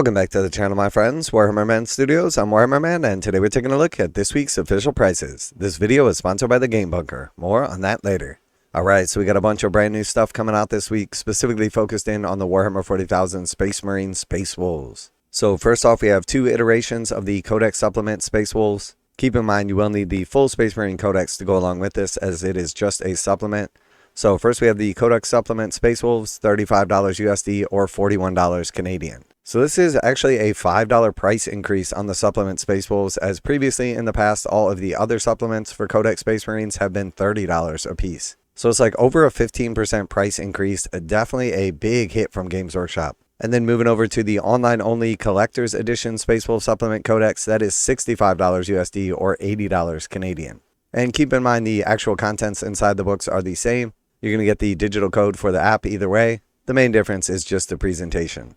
Welcome back to the channel, my friends. Warhammer Man Studios, I'm Warhammer Man, and today we're taking a look at this week's official prices. This video is sponsored by the Game Bunker. More on that later. Alright, so we got a bunch of brand new stuff coming out this week, specifically focused in on the Warhammer 40,000 Space Marine Space Wolves. So first off, we have two iterations of the Codex Supplement Space Wolves. Keep in mind you will need the full Space Marine Codex to go along with this, as it is just a supplement. So first we have the Codex Supplement Space Wolves, $35 USD or $41 Canadian. So this is actually a $5 price increase on the supplement Space Wolves, as previously in the past all of the other supplements for Codex Space Marines have been $30 a piece. So it's like over a 15% price increase, definitely a big hit from Games Workshop. And then moving over to the online only Collector's Edition Space Wolf Supplement Codex, that is $65 USD or $80 Canadian. And keep in mind the actual contents inside the books are the same. You're going to get the digital code for the app either way. The main difference is just the presentation.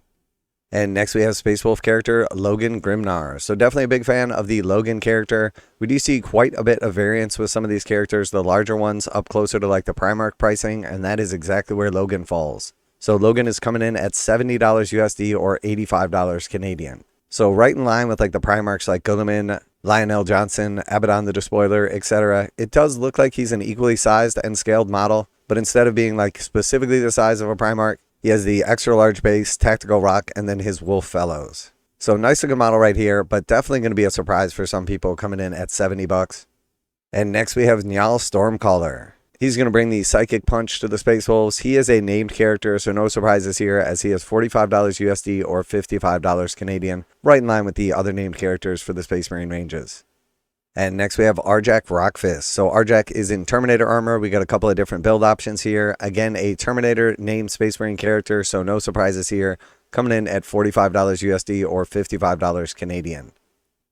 And next we have Space Wolf character Logan Grimnar. So definitely a big fan of the Logan character. We do see quite a bit of variance with some of these characters, the larger ones up closer to like the Primarch pricing, and that is exactly where Logan falls. So Logan is coming in at $70 USD or $85 Canadian. So right in line with like the Primarchs like Guilliman, Lionel Johnson, Abaddon the Despoiler, etc. It does look like he's an equally sized and scaled model, but instead of being like specifically the size of a Primarch, he has the extra large base, tactical rock, and then his wolf fellows. So nice looking model right here, but definitely going to be a surprise for some people, coming in at 70 bucks. And next we have Njal Stormcaller. He's going to bring the Psychic Punch to the Space Wolves. He is a named character, so no surprises here, as he has $45 USD or $55 Canadian, right in line with the other named characters for the Space Marine ranges. And next we have Arjac Rockfist. So Arjac is in Terminator armor. We got a couple of different build options here. Again, a Terminator named Space Marine character, so no surprises here. Coming in at $45 USD or $55 Canadian.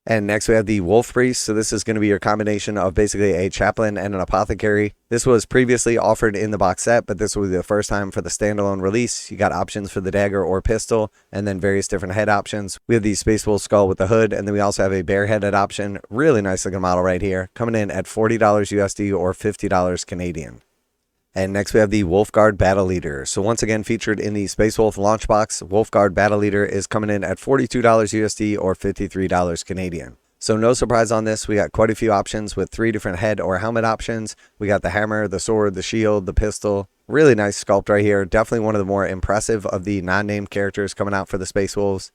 And next we have the Wolf Priest. So this is going to be your combination of basically a chaplain and an apothecary. This was previously offered in the box set, but this will be the first time for the standalone release. You got options for the dagger or pistol, and then various different head options. We have the Space Wolf skull with the hood, and then we also have a bare-headed option. Really nice looking model right here, coming in at $40 USD or $50 Canadian. And next we have the Wolfguard Battle Leader. So once again featured in the Space Wolf launch box, Wolfguard Battle Leader is coming in at $42 USD or $53 Canadian. So no surprise on this, we got quite a few options with 3 different head or helmet options. We got the hammer, the sword, the shield, the pistol. Really nice sculpt right here. Definitely one of the more impressive of the non-named characters coming out for the Space Wolves.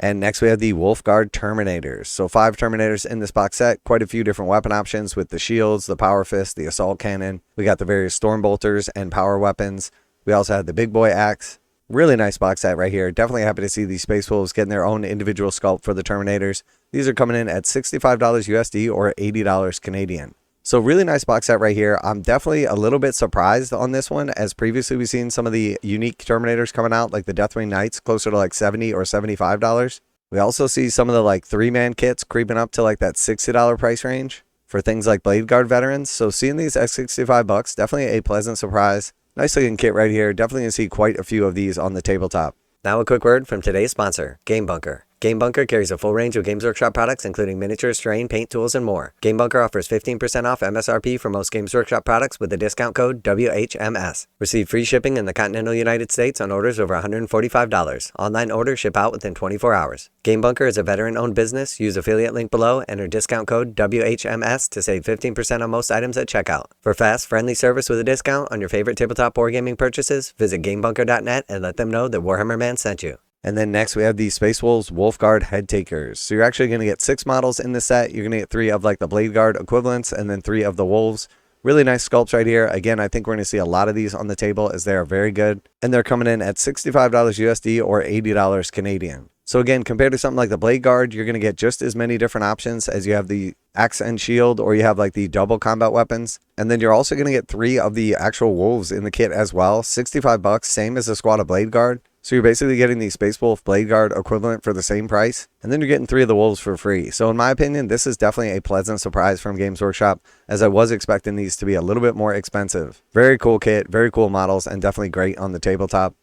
And next we have the Wolfguard Terminators. So 5 Terminators in this box set, quite a few different weapon options with the shields, the power fist, the assault cannon. We got the various storm bolters and power weapons. We also have the big boy axe. Really nice box set right here. Definitely happy to see these Space Wolves getting their own individual sculpt for the Terminators. These are coming in at $65 USD or $80 Canadian. So really nice box set right here. I'm definitely a little bit surprised on this one, as previously we've seen some of the unique Terminators coming out, like the Deathwing Knights, closer to like $70 or $75. We also see some of the like 3-man kits creeping up to like that $60 price range for things like Blade Guard veterans. So seeing these at 65 bucks, definitely a pleasant surprise. Nice looking kit right here. Definitely going to see quite a few of these on the tabletop. Now a quick word from today's sponsor, Game Bunker. Game Bunker carries a full range of Games Workshop products, including miniatures, terrain, paint, tools, and more. Game Bunker offers 15% off MSRP for most Games Workshop products with the discount code WHMS. Receive free shipping in the continental United States on orders over $145. Online orders ship out within 24 hours. Game Bunker is a veteran-owned business. Use affiliate link below, enter discount code WHMS to save 15% on most items at checkout. For fast, friendly service with a discount on your favorite tabletop wargaming purchases, visit GameBunker.net and let them know that Warhammer Man sent you. And then next we have the Space Wolves Wolfguard Headtakers. So you're actually going to get 6 models in this set. You're going to get 3 of like the Blade Guard equivalents and then 3 of the Wolves. Really nice sculpts right here. Again, I think we're going to see a lot of these on the table, as they are very good. And they're coming in at $65 USD or $80 Canadian. So again, compared to something like the Blade Guard, you're going to get just as many different options as you have the axe and shield, or you have like the double combat weapons. And then you're also going to get 3 of the actual wolves in the kit as well. 65 bucks, same as a squad of Blade Guard. So you're basically getting the Space Wolf Blade Guard equivalent for the same price, and then you're getting 3 of the wolves for free. So in my opinion, this is definitely a pleasant surprise from Games Workshop, as I was expecting these to be a little bit more expensive. Very cool kit, very cool models, and definitely great on the tabletop.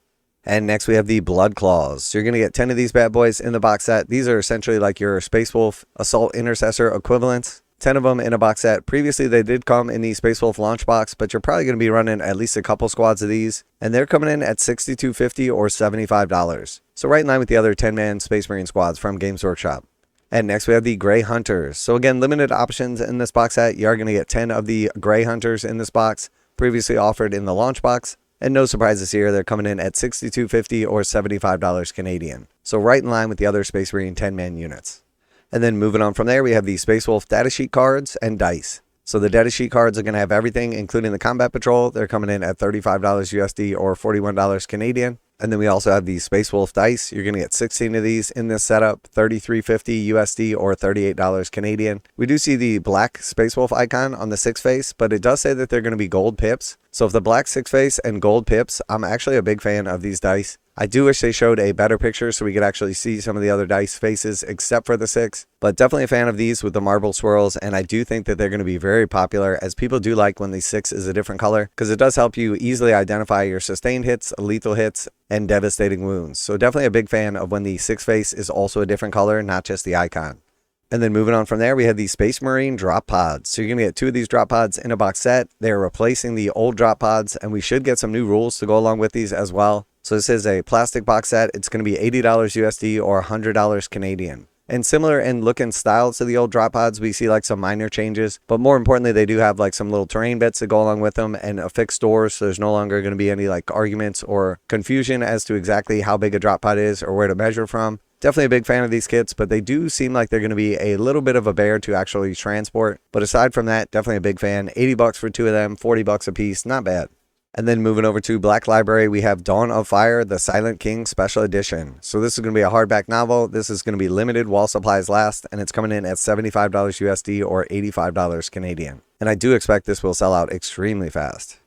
And next we have the Blood Claws. So you're going to get 10 of these bad boys in the box set. These are essentially like your Space Wolf Assault Intercessor equivalents. 10 of them in a box set. Previously, they did come in the Space Wolf launch box, but you're probably going to be running at least a couple squads of these, and they're coming in at $62.50 or $75. So right in line with the other 10-man Space Marine squads from Games Workshop. And next we have the Grey Hunters. So again, limited options in this box set. You are going to get 10 of the Grey Hunters in this box, previously offered in the launch box. And no surprises here, they're coming in at $62.50 or $75 Canadian. So right in line with the other Space Marine 10-man units. And then moving on from there, we have the Space Wolf Datasheet cards and dice. So the Datasheet cards are going to have everything, including the Combat Patrol. They're coming in at $35 USD or $41 Canadian. And then we also have the Space Wolf dice. You're going to get 16 of these in this setup, $33.50 USD or $38 Canadian. We do see the black Space Wolf icon on the 6 face, but it does say that they're going to be gold pips. So if the black 6 face and gold pips, I'm actually a big fan of these dice. I do wish they showed a better picture so we could actually see some of the other dice faces except for the 6. But definitely a fan of these with the marble swirls, and I do think that they're going to be very popular, as people do like when the 6 is a different color, because it does help you easily identify your sustained hits, lethal hits, and devastating wounds. So definitely a big fan of when the 6 face is also a different color, not just the icon. And then moving on from there, we have the Space Marine drop pods. So you're going to get 2 of these drop pods in a box set. They're replacing the old drop pods, and we should get some new rules to go along with these as well. So this is a plastic box set. It's going to be $80 USD or $100 Canadian. And similar in look and style to the old drop pods, we see like some minor changes, but more importantly, they do have like some little terrain bits that go along with them and affixed doors. So there's no longer going to be any like arguments or confusion as to exactly how big a drop pod is or where to measure from. Definitely a big fan of these kits, but they do seem like they're going to be a little bit of a bear to actually transport. But aside from that, definitely a big fan. $80 for 2 of them, $40 a piece, not bad. And then moving over to Black Library, we have Dawn of Fire, the Silent King Special Edition. So this is going to be a hardback novel. This is going to be limited while supplies last, and it's coming in at $75 USD or $85 Canadian. And I do expect this will sell out extremely fast.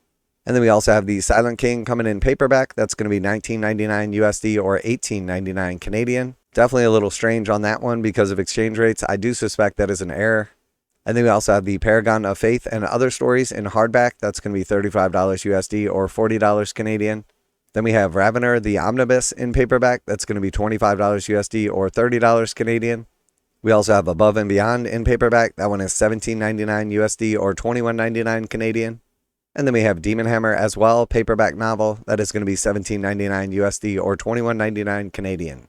And then we also have the Silent King coming in paperback. That's going to be $19.99 USD or $18.99 Canadian. Definitely a little strange on that one because of exchange rates. I do suspect that is an error. And then we also have the Paragon of Faith and Other Stories in hardback. That's going to be $35 USD or $40 Canadian. Then we have Ravenor, the Omnibus in paperback. That's going to be $25 USD or $30 Canadian. We also have Above and Beyond in paperback. That one is $17.99 USD or $21.99 Canadian. And then we have Demon Hammer as well, paperback novel. That is going to be $17.99 USD or $21.99 Canadian.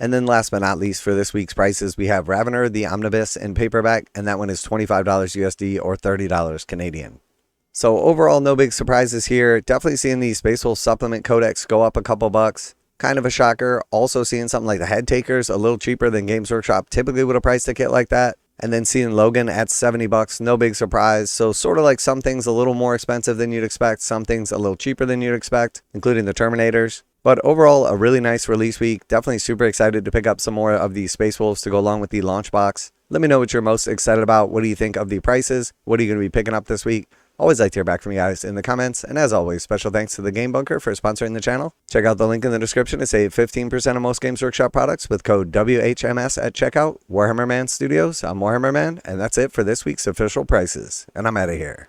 And then last but not least for this week's prices, we have Ravenor, the Omnibus in paperback, and that one is $25 USD or $30 Canadian. So overall, no big surprises here. Definitely seeing the Space Wolf Supplement Codex go up a couple bucks. Kind of a shocker. Also seeing something like the Headtakers a little cheaper than Games Workshop typically would have priced a kit like that. And then seeing Logan at $70, no big surprise. So sort of like some things a little more expensive than you'd expect, some things a little cheaper than you'd expect, including the Terminators. But overall, a really nice release week. Definitely super excited to pick up some more of these Space Wolves to go along with the launch box. Let me know what you're most excited about. What do you think of the prices? What are you going to be picking up this week? Always like to hear back from you guys in the comments. And as always, special thanks to the Game Bunker for sponsoring the channel. Check out the link in the description to save 15% on most Games Workshop products with code WHMS at checkout. Warhammer Man Studios, I'm Warhammer Man, and that's it for this week's official prices. And I'm out of here.